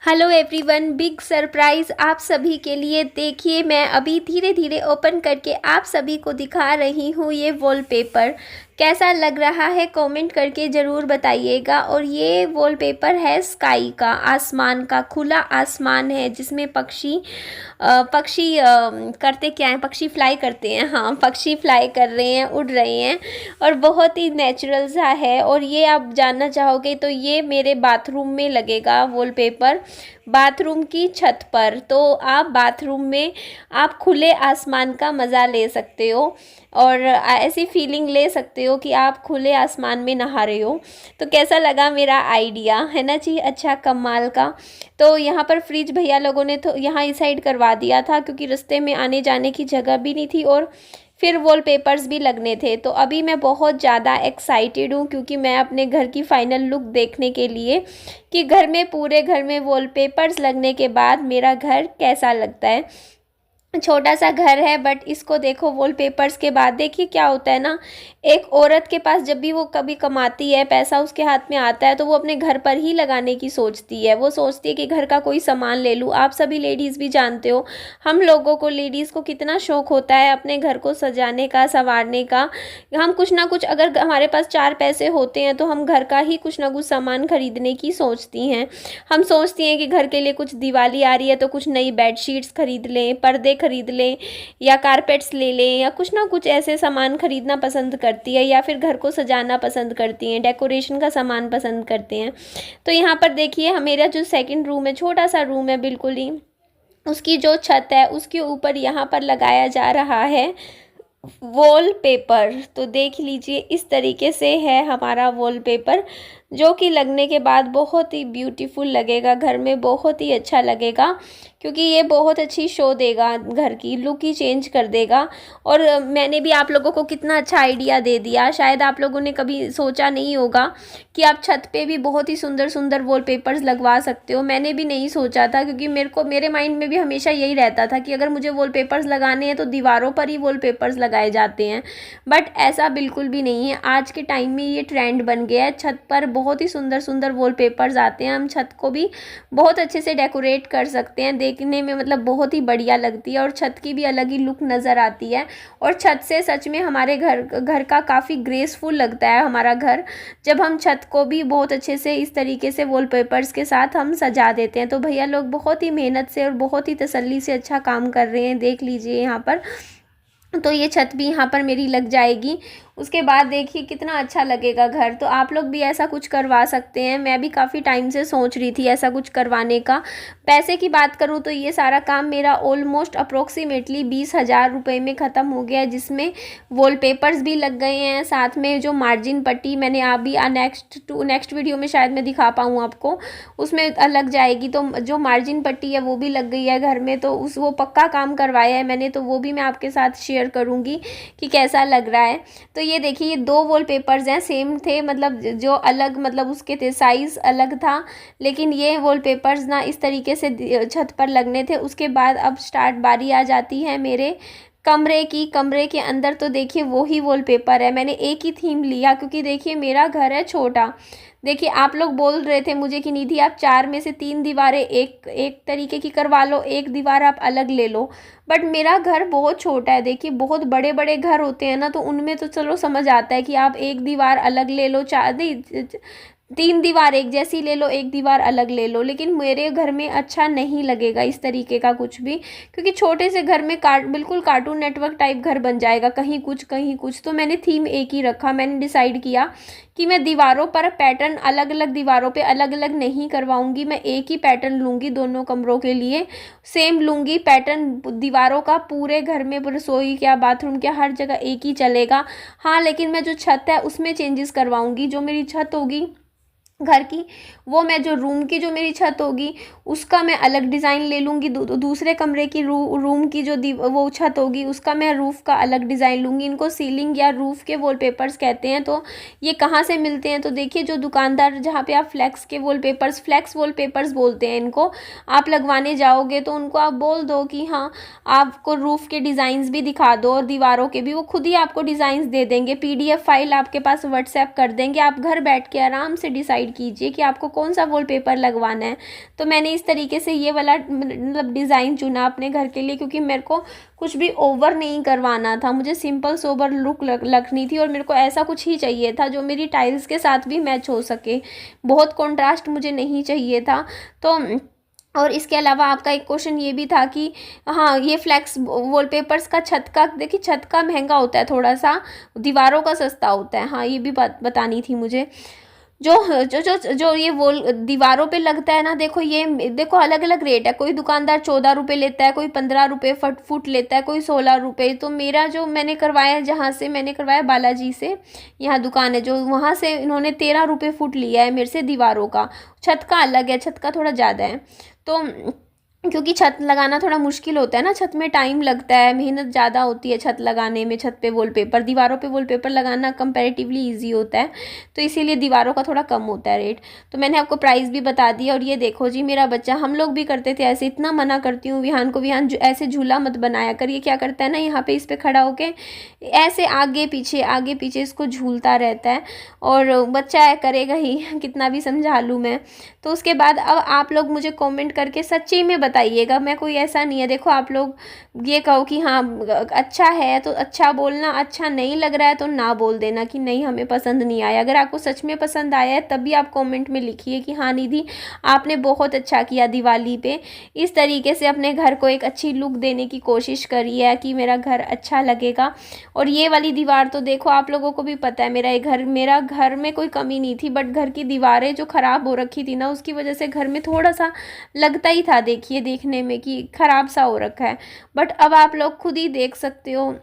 Hello everyone, big surprise आप सभी के लिए। देखिए, मैं अभी धीरे धीरे ओपन करके आप सभी को दिखा रही हूँ ये वॉलपेपर। कैसा लग रहा है कमेंट करके ज़रूर बताइएगा। और ये वॉलपेपर है स्काई का, आसमान का। खुला आसमान है जिसमें पक्षी करते क्या हैं, पक्षी फ्लाई करते हैं। हाँ, पक्षी फ्लाई कर रहे हैं, उड़ रहे हैं और बहुत ही नेचुरल सा है। और ये आप जानना चाहोगे तो ये मेरे बाथरूम में लगेगा वॉलपेपर, बाथरूम की छत पर। तो आप बाथरूम में आप खुले आसमान का मज़ा ले सकते हो और ऐसी फीलिंग ले सकते हो कि आप खुले आसमान में नहा रहे हो। तो कैसा लगा मेरा आइडिया, है ना जी? अच्छा, कमाल का। तो यहाँ पर फ्रिज भैया लोगों ने तो यहाँ इस साइड करवा दिया था क्योंकि रास्ते में आने जाने की जगह भी नहीं थी और फिर वॉलपेपर्स भी लगने थे। तो अभी मैं बहुत ज़्यादा एक्साइटेड हूँ क्योंकि मैं अपने घर की फाइनल लुक देखने के लिए कि घर में, पूरे घर में वॉलपेपर्स लगने के बाद मेरा घर कैसा लगता है। छोटा सा घर है बट इसको देखो वॉलपेपर्स के बाद। देखिए क्या होता है ना, एक औरत के पास जब भी वो कभी कमाती है, पैसा उसके हाथ में आता है तो वो अपने घर पर ही लगाने की सोचती है। वो सोचती है कि घर का कोई सामान ले लूँ। आप सभी लेडीज़ भी जानते हो, हम लोगों को, लेडीज़ को कितना शौक होता है अपने घर को सजाने का, संवारने का। हम कुछ ना कुछ, अगर हमारे पास चार पैसे होते हैं तो हम घर का ही कुछ ना कुछ सामान खरीदने की सोचती हैं। हम सोचती हैं कि घर के लिए कुछ, दिवाली आ रही है तो कुछ नई बेडशीट्स खरीद लें, पर्दे खरीद लें या कारपेट्स ले लें, या कुछ ना कुछ ऐसे सामान खरीदना पसंद करती है, या फिर घर को सजाना पसंद करती हैं, डेकोरेशन का सामान पसंद करते हैं। तो यहाँ पर देखिए, मेरा जो सेकंड रूम है, छोटा सा रूम है बिल्कुल ही, उसकी जो छत है उसके ऊपर यहाँ पर लगाया जा रहा है वॉलपेपर। तो देख लीजिए, इस तरीके से है हमारा वॉलपेपर, जो कि लगने के बाद बहुत ही ब्यूटीफुल लगेगा, घर में बहुत ही अच्छा लगेगा क्योंकि ये बहुत अच्छी शो देगा, घर की लुक ही चेंज कर देगा। और मैंने भी आप लोगों को कितना अच्छा आइडिया दे दिया। शायद आप लोगों ने कभी सोचा नहीं होगा कि आप छत पे भी बहुत ही सुंदर सुंदर वॉलपेपर्स लगवा सकते हो। मैंने भी नहीं सोचा था क्योंकि मेरे माइंड में भी हमेशा यही रहता था कि अगर मुझे वॉलपेपर्स लगाने हैं तो दीवारों पर ही वॉलपेपर्स लगाए जाते हैं। बट ऐसा बिल्कुल भी नहीं है। आज के टाइम में ये ट्रेंड बन गया है, छत पर बहुत ही सुंदर सुंदर वॉलपेपर्स आते हैं। हम छत को भी बहुत अच्छे से डेकोरेट कर सकते हैं, देखने में मतलब बहुत ही बढ़िया लगती है और छत की भी अलग ही लुक नज़र आती है। और छत से सच में हमारे घर का काफ़ी ग्रेसफुल लगता है हमारा घर, जब हम छत को भी बहुत अच्छे से इस तरीके से वॉलपेपर्स के साथ हम सजा देते हैं। तो भैया लोग बहुत ही मेहनत से और बहुत ही तसल्ली से अच्छा काम कर रहे हैं, देख लीजिए यहाँ पर। तो ये छत भी यहाँ पर मेरी लग जाएगी। उसके बाद देखिए कितना अच्छा लगेगा घर। तो आप लोग भी ऐसा कुछ करवा सकते हैं। मैं भी काफ़ी टाइम से सोच रही थी ऐसा कुछ करवाने का। पैसे की बात करूँ तो ये सारा काम मेरा ऑलमोस्ट अप्रोक्सीमेटली 20,000 रुपये में ख़त्म हो गया है, जिसमें वॉलपेपर्स भी लग गए हैं, साथ में जो मार्जिन पट्टी मैंने अभी नेक्स्ट वीडियो में शायद मैं दिखा पाऊँ आपको, उसमें लग जाएगी। तो जो मार्जिन पट्टी है वो भी लग गई है घर में, तो वो पक्का काम करवाया है मैंने, तो वो भी मैं आपके साथ शेयर करूँगी कि कैसा लग रहा है। तो ये देखिए, ये दो वॉलपेपर्स हैं, सेम थे, मतलब जो अलग, मतलब उसके थे साइज़ अलग था, लेकिन ये वॉलपेपर्स ना इस तरीके से छत पर लगने थे। उसके बाद अब स्टार्ट बारी आ जाती है मेरे कमरे के अंदर। तो देखिए वही वॉलपेपर है, मैंने एक ही थीम लिया क्योंकि देखिए मेरा घर है छोटा। देखिए आप लोग बोल रहे थे मुझे कि निधि आप 4 में से 3 दीवारें एक तरीके की करवा लो, एक दीवार आप अलग ले लो। बट मेरा घर बहुत छोटा है। देखिए बहुत बड़े बड़े घर होते हैं ना, तो उनमें तो चलो समझ आता है कि आप एक दीवार अलग ले लो, 4 नहीं 3 दीवार एक जैसी ले लो, एक दीवार अलग ले लो। लेकिन मेरे घर में अच्छा नहीं लगेगा इस तरीके का कुछ भी, क्योंकि छोटे से घर में बिल्कुल कार्टून नेटवर्क टाइप घर बन जाएगा, कहीं कुछ कहीं कुछ। तो मैंने थीम एक ही रखा। मैंने डिसाइड किया कि मैं दीवारों पर पैटर्न अलग अलग, दीवारों पे अलग अलग नहीं करवाऊंगी। मैं एक ही पैटर्न लूँगी दोनों कमरों के लिए, सेम लूँगी पैटर्न दीवारों का। पूरे घर में, रसोई क्या, बाथरूम क्या, हर जगह एक ही चलेगा। हाँ, लेकिन मैं जो छत है उसमें चेंजेस करवाऊँगी। जो मेरी छत होगी घर की, वो मैं, जो रूम की जो मेरी छत होगी उसका मैं अलग डिज़ाइन ले लूँगी। दूसरे कमरे की रूम की जो वो छत होगी उसका मैं रूफ़ का अलग डिज़ाइन लूँगी। इनको सीलिंग या रूफ़ के वॉलपेपर्स कहते हैं। तो ये कहाँ से मिलते हैं? तो देखिए, जो दुकानदार, जहाँ पे आप फ्लेक्स वॉलपेपर्स बोलते हैं इनको, आप लगवाने जाओगे तो उनको आप बोल दो कि हाँ आपको रूफ़ के डिज़ाइंस भी दिखा दो और दीवारों के भी, वो खुद ही आपको डिज़ाइंस दे देंगे। PDF फाइल आपके पास व्हाट्सएप कर देंगे। आप घर बैठ के आराम से डिसाइड डिसाइड कीजिए कि आपको कौन सा वॉलपेपर लगवाना है। तो मैंने इस तरीके से ये वाला मतलब डिज़ाइन चुना अपने घर के लिए, क्योंकि मेरे को कुछ भी ओवर नहीं करवाना था, मुझे सिंपल सोबर लुक रखनी थी और मेरे को ऐसा कुछ ही चाहिए था जो मेरी टाइल्स के साथ भी मैच हो सके, बहुत कॉन्ट्रास्ट मुझे नहीं चाहिए था। तो और इसके अलावा आपका एक क्वेश्चन ये भी था कि हाँ, ये फ्लैक्स वॉलपेपर्स का छत का, देखिए छत का महंगा होता है थोड़ा सा, दीवारों का सस्ता होता है। हाँ, ये भी बात बतानी थी मुझे। जो जो जो जो ये वॉल दीवारों पे लगता है ना, देखो ये देखो अलग अलग रेट है, कोई दुकानदार 14 रुपये लेता है, कोई 15 रुपये फुट लेता है, कोई 16 रुपये। तो मेरा जो मैंने करवाया, जहाँ से मैंने करवाया बालाजी से, यहाँ दुकान है जो, वहाँ से इन्होंने 13 रुपये फुट लिया है मेरे से दीवारों का। छत का अलग है, छत का थोड़ा ज़्यादा है। तो क्योंकि छत लगाना थोड़ा मुश्किल होता है ना, छत में टाइम लगता है, मेहनत ज़्यादा होती है छत लगाने में। छत पे वॉलपेपर, दीवारों पे वॉलपेपर लगाना कंपैरेटिवली इजी होता है, तो इसीलिए दीवारों का थोड़ा कम होता है रेट। तो मैंने आपको प्राइस भी बता दिया। और ये देखो जी, मेरा बच्चा, हम लोग भी करते थे ऐसे, इतना मना करती हूँ विहान को, विहान ऐसे झूला मत बनाया कर। ये क्या करता है ना, यहाँ पे इस पर खड़ा होके ऐसे आगे पीछे इसको झूलता रहता है, और बच्चा है करेगा ही कितना भी समझा लूँ मैं। तो उसके बाद अब आप लोग मुझे कमेंट करके सच्ची में बताइएगा, मैं कोई ऐसा नहीं है, देखो आप लोग ये कहो कि हाँ अच्छा है तो अच्छा बोलना, अच्छा नहीं लग रहा है तो ना बोल देना कि नहीं हमें पसंद नहीं आया। अगर आपको सच में पसंद आया है तभी आप कमेंट में लिखिए कि हाँ निधि आपने बहुत अच्छा किया, दिवाली पे इस तरीके से अपने घर को एक अच्छी लुक देने की कोशिश करी है कि मेरा घर अच्छा लगेगा। और ये वाली दीवार तो देखो, आप लोगों को भी पता है मेरा घर में कोई कमी नहीं थी, बट घर की दीवारें जो ख़राब हो रखी थी ना, उसकी वजह से घर में थोड़ा सा लगता ही था देखने में कि ख़राब सा हो रखा है। बट अब आप लोग खुद ही देख सकते हो,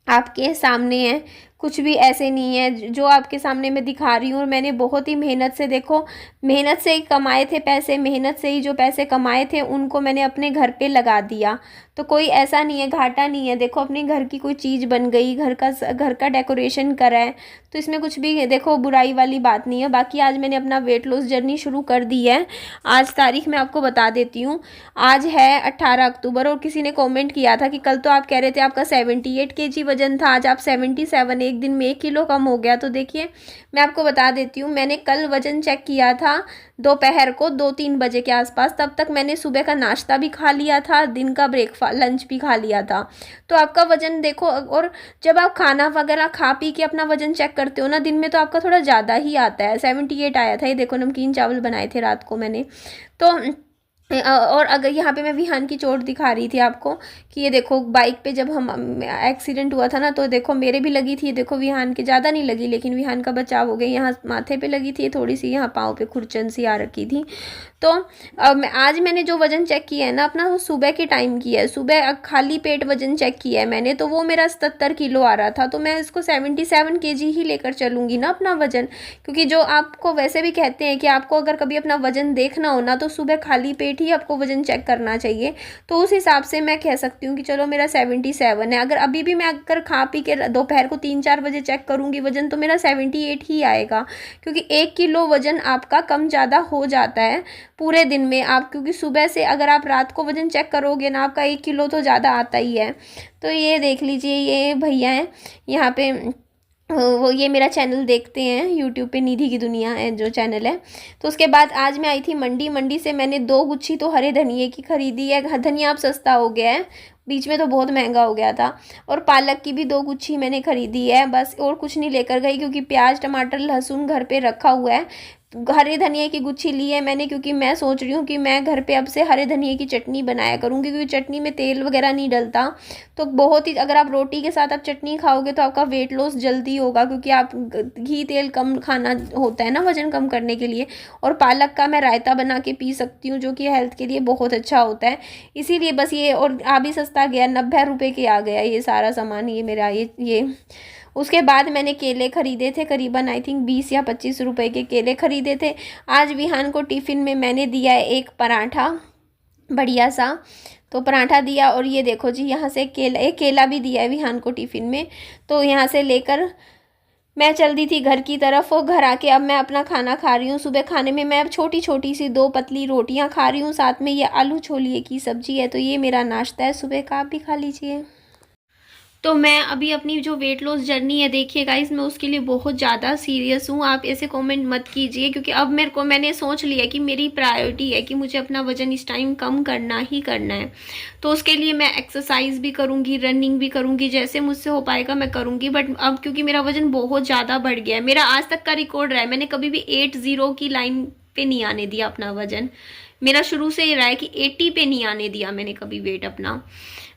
आपके सामने है, कुछ भी ऐसे नहीं है जो आपके सामने मैं दिखा रही हूँ। और मैंने बहुत ही मेहनत से, देखो मेहनत से ही कमाए थे पैसे, मेहनत से ही जो पैसे कमाए थे उनको मैंने अपने घर पे लगा दिया। तो कोई ऐसा नहीं है, घाटा नहीं है। देखो अपने घर की कोई चीज़ बन गई, घर का डेकोरेशन करा है, तो इसमें कुछ भी देखो बुराई वाली बात नहीं है। बाकी आज मैंने अपना वेट लॉस जर्नी शुरू कर दी है। आज तारीख मैं आपको बता देती हूँ, आज है 18 अक्टूबर। और किसी ने कमेंट किया था कि कल तो आप कह रहे थे आपका 78 kg वजन था, आज आप 77, एक दिन में 1 किलो कम हो गया। तो देखिए मैं आपको बता देती हूँ, मैंने कल वजन चेक किया था दोपहर को 2-3 बजे के आसपास, तब तक मैंने सुबह का नाश्ता भी खा लिया था, दिन का लंच भी खा लिया था। तो आपका वजन देखो, और जब आप खाना वगैरह खा पी के अपना वजन चेक करते हो ना दिन में, तो आपका थोड़ा ज़्यादा ही आता है। 78 आया था। ये देखो नमकीन चावल बनाए थे रात को मैंने। तो और अगर यहाँ पे मैं विहान की चोट दिखा रही थी आपको कि ये देखो बाइक पे जब हम एक्सीडेंट हुआ था ना, तो देखो मेरे भी लगी थी, देखो विहान के ज़्यादा नहीं लगी, लेकिन विहान का बचाव हो गया। यहाँ माथे पे लगी थी थोड़ी सी, यहाँ पाँव पे खुरचन सी आ रखी थी। तो आज मैंने जो वज़न चेक किया है ना अपना, वो सुबह के टाइम किया है, सुबह खाली पेट वज़न चेक किया है मैंने, तो वो मेरा 77 किलो आ रहा था। तो मैं इसको 77 kg ही लेकर चलूँगी ना अपना वज़न, क्योंकि जो आपको वैसे भी कहते हैं कि आपको अगर कभी अपना वज़न देखना हो ना, तो सुबह खाली पेट ही आपको वज़न चेक करना चाहिए। तो उस हिसाब से मैं कह सकती हूँ कि चलो मेरा 77 है। अगर अभी भी मैं अगर खा पी के दोपहर को 3-4 बजे चेक करूँगी वज़न, तो मेरा 78 ही आएगा, क्योंकि 1 किलो वज़न आपका कम ज़्यादा हो जाता है पूरे दिन में। आप क्योंकि सुबह से अगर आप रात को वज़न चेक करोगे ना, आपका 1 किलो तो ज़्यादा आता ही है। तो ये देख लीजिए, ये भैया हैं यहाँ पे, वो ये मेरा चैनल देखते हैं यूट्यूब पे, निधि की दुनिया है जो चैनल है। तो उसके बाद आज मैं आई थी मंडी से मैंने 2 गुच्छी तो हरे धनिए की ख़रीदी है। धनिया अब सस्ता हो गया है, बीच में तो बहुत महंगा हो गया था। और पालक की भी 2 गुच्छी मैंने ख़रीदी है बस, और कुछ नहीं लेकर गई, क्योंकि प्याज टमाटर लहसुन घर पे रखा हुआ है। हरे धनिए की गुच्छी ली है मैंने, क्योंकि मैं सोच रही हूँ कि मैं घर पे अब से हरे धनिए की चटनी बनाया करूँगी, क्योंकि चटनी में तेल वगैरह नहीं डलता। तो बहुत ही, अगर आप रोटी के साथ आप चटनी खाओगे तो आपका वेट लॉस जल्दी होगा, क्योंकि आप घी तेल कम खाना होता है ना वज़न कम करने के लिए। और पालक का मैं रायता बना के पी सकती हूँ, जो कि हेल्थ के लिए बहुत अच्छा होता है। इसीलिए बस ये, और आ भी सस्ता गया, 90 रुपये के आ गया ये सारा सामान, ये मेरा ये। उसके बाद मैंने केले ख़रीदे थे, करीबन आई थिंक 20 या 25 रुपए के केले ख़रीदे थे। आज विहान को टिफ़िन में मैंने दिया है एक पराठा बढ़िया सा, तो पराठा दिया। और ये देखो जी, यहाँ से एक केला भी दिया है विहान को टिफ़िन में। तो यहाँ से लेकर मैं चल दी थी घर की तरफ, और घर आके अब मैं अपना खाना खा रही हूँ। सुबह खाने में मैं अब छोटी छोटी सी 2 पतली रोटियाँ खा रही हूँ, साथ में ये आलू छोलिए की सब्ज़ी है। तो ये मेरा नाश्ता है सुबह का, आप भी खा लीजिए। तो मैं अभी अपनी जो वेट लॉस जर्नी है, देखिए गाइस, मैं उसके लिए बहुत ज़्यादा सीरियस हूँ। आप ऐसे कमेंट मत कीजिए, क्योंकि अब मैंने सोच लिया कि मेरी प्रायोरिटी है कि मुझे अपना वजन इस टाइम कम करना ही करना है। तो उसके लिए मैं एक्सरसाइज भी करूँगी, रनिंग भी करूँगी, जैसे मुझसे हो पाएगा मैं करूँगी। बट अब क्योंकि मेरा वजन बहुत ज़्यादा बढ़ गया है, मेरा आज तक का रिकॉर्ड रहा है, मैंने कभी भी 80 की लाइन पे नहीं आने दिया अपना वजन। मेरा शुरू से ये रहा है कि 80 पे नहीं आने दिया मैंने कभी वेट अपना।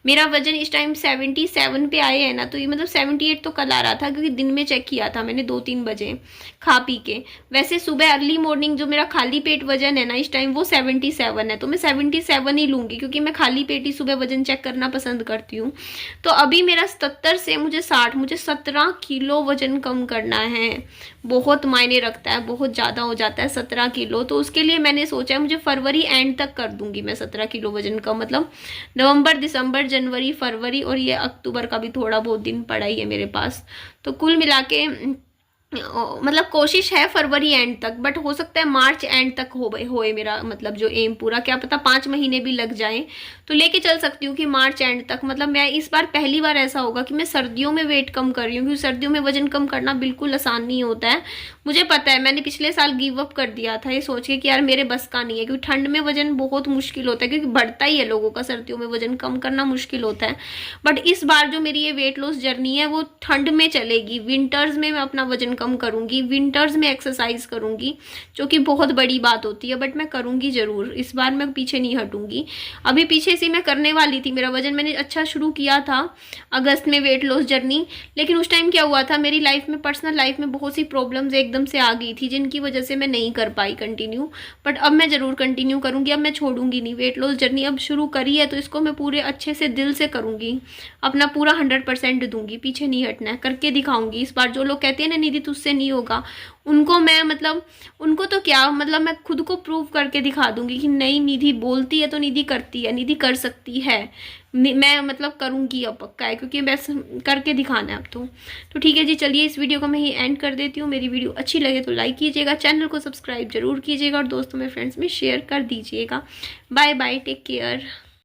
मेरा वजन इस टाइम 77 पे आए है ना, तो ये मतलब 78 तो कल आ रहा था, क्योंकि दिन में चेक किया था मैंने 2-3 बजे खा पी के। वैसे सुबह अर्ली मॉर्निंग जो मेरा खाली पेट वजन है ना इस टाइम, वो 77 है। तो मैं 77 ही लूँगी, क्योंकि मैं खाली पेट ही सुबह वजन चेक करना पसंद करती हूँ। तो अभी मेरा 77 से मुझे 60, मुझे 17 किलो वजन कम करना है। बहुत मायने रखता है, बहुत ज़्यादा हो जाता है 17 किलो। तो उसके लिए मैंने सोचा है मुझे फरवरी एंड तक कर दूंगी मैं 17 किलो वजन का, मतलब नवंबर, दिसंबर, जनवरी, फरवरी और ये अक्टूबर का भी थोड़ा बहुत दिन पड़ा ही है मेरे पास। तो कुल मिला के मतलब कोशिश है फरवरी एंड तक, बट हो सकता है मार्च एंड तक होए मेरा मतलब जो एम पूरा, क्या पता 5 महीने भी लग जाए। तो लेके चल सकती हूँ कि मार्च एंड तक। मतलब मैं इस बार पहली बार ऐसा होगा कि मैं सर्दियों में वेट कम कर रही हूँ, क्योंकि सर्दियों में वजन कम करना बिल्कुल आसान नहीं होता है। मुझे पता है, मैंने पिछले साल गिव अप कर दिया था ये सोच के कि यार मेरे बस का नहीं है, क्योंकि ठंड में वजन बहुत मुश्किल होता है, क्योंकि बढ़ता ही है लोगों का, सर्दियों में वजन कम करना मुश्किल होता है। बट इस बार जो मेरी ये वेट लॉस जर्नी है वो ठंड में चलेगी। विंटर्स में मैं अपना वजन कम करूंगी, विंटर्स में एक्सरसाइज करूंगी, जो कि बहुत बड़ी बात होती है, बट मैं करूंगी जरूर। इस बार मैं पीछे नहीं हटूंगी। अभी पीछे से मैं करने वाली थी, मेरा वजन मैंने अच्छा शुरू किया था अगस्त में वेट लॉस जर्नी, लेकिन उस टाइम क्या हुआ था मेरी लाइफ में, पर्सनल लाइफ में बहुत सी प्रॉब्लम्स एकदम से आ गई थी, जिनकी वजह से मैं नहीं कर पाई कंटिन्यू। बट अब मैं जरूर कंटिन्यू करूंगी, अब मैं छोड़ूंगी नहीं। वेट लॉस जर्नी अब शुरू करी है तो इसको मैं पूरे अच्छे से दिल से करूंगी, अपना पूरा 100% दूंगी, पीछे नहीं हटना है, करके दिखाऊंगी इस बार। जो लोग कहते हैं ना निधि तुझसे नहीं होगा, उनको मैं मतलब, उनको तो क्या मतलब, मैं खुद को प्रूव करके दिखा दूंगी कि नहीं, निधि बोलती है तो निधि करती है, निधि कर सकती है। मैं मतलब करूंगी, अब पक्का है, क्योंकि बस करके दिखाना है अब तो ठीक है जी। चलिए इस वीडियो को मैं ही एंड कर देती हूँ। मेरी वीडियो अच्छी लगे तो लाइक कीजिएगा, चैनल को सब्सक्राइब जरूर कीजिएगा और दोस्तों में फ्रेंड्स में शेयर कर दीजिएगा। Bye bye, take care.